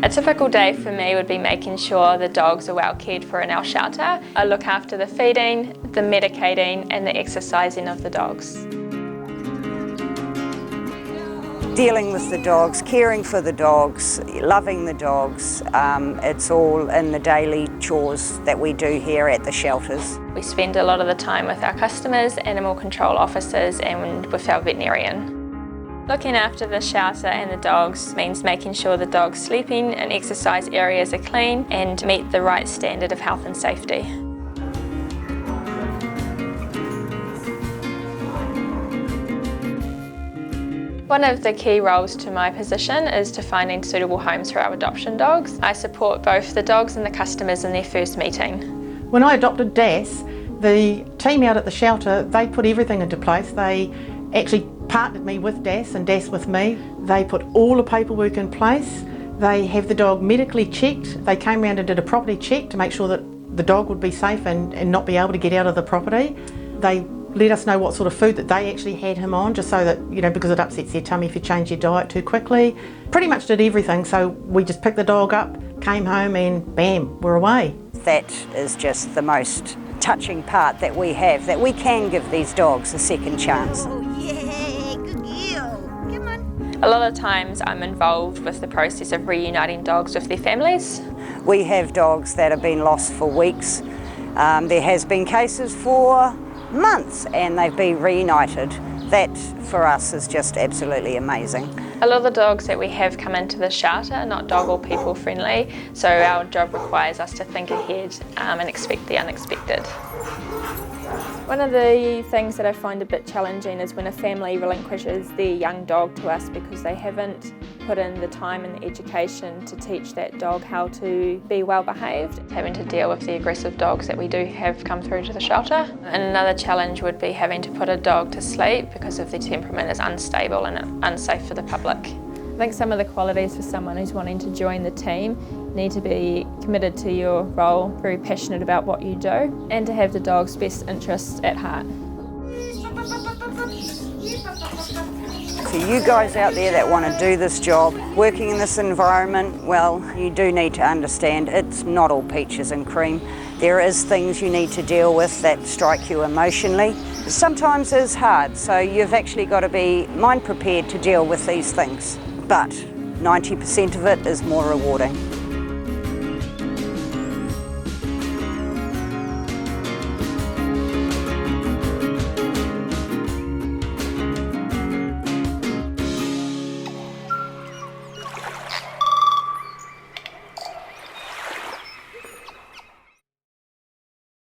A typical day for me would be making sure the dogs are well cared for in our shelter. I look after the feeding, the medicating and the exercising of the dogs. Dealing with the dogs, caring for the dogs, loving the dogs, it's all in the daily chores that we do here at the shelters. We spend a lot of the time with our customers, animal control officers and with our veterinarian. Looking after the shelter and the dogs means making sure the dogs' sleeping and exercise areas are clean and meet the right standard of health and safety. One of the key roles to my position is to finding suitable homes for our adoption dogs. I support both the dogs and the customers in their first meeting. When I adopted Das, the team out at the shelter, they put everything into place. They actually partnered me with Das and Das with me. They put all the paperwork in place. They have the dog medically checked. They came around and did a property check to make sure that the dog would be safe and not be able to get out of the property. They let us know what sort of food that they actually had him on, just so that, you know, because it upsets their tummy if you change your diet too quickly. Pretty much did everything, so we just picked the dog up, came home and bam, we're away. That is just the most touching part that we have, that we can give these dogs a second chance. Oh, yay, good girl. Come on. A lot of times I'm involved with the process of reuniting dogs with their families. We have dogs that have been lost for weeks. There has been cases for months and they've been reunited. That for us is just absolutely amazing. A lot of the dogs that we have come into the shelter are not dog or people friendly, so our job requires us to think ahead and expect the unexpected. One of the things that I find a bit challenging is when a family relinquishes their young dog to us because they haven't put in the time and the education to teach that dog how to be well behaved. Having to deal with the aggressive dogs that we do have come through to the shelter. And another challenge would be having to put a dog to sleep because if their temperament is unstable and unsafe for the public. I think some of the qualities for someone who's wanting to join the team need to be committed to your role, very passionate about what you do, and to have the dog's best interests at heart. For you guys out there that want to do this job, working in this environment, well, you do need to understand it's not all peaches and cream. There is things you need to deal with that strike you emotionally. Sometimes it's hard, so you've actually got to be mind prepared to deal with these things. But 90% of it is more rewarding.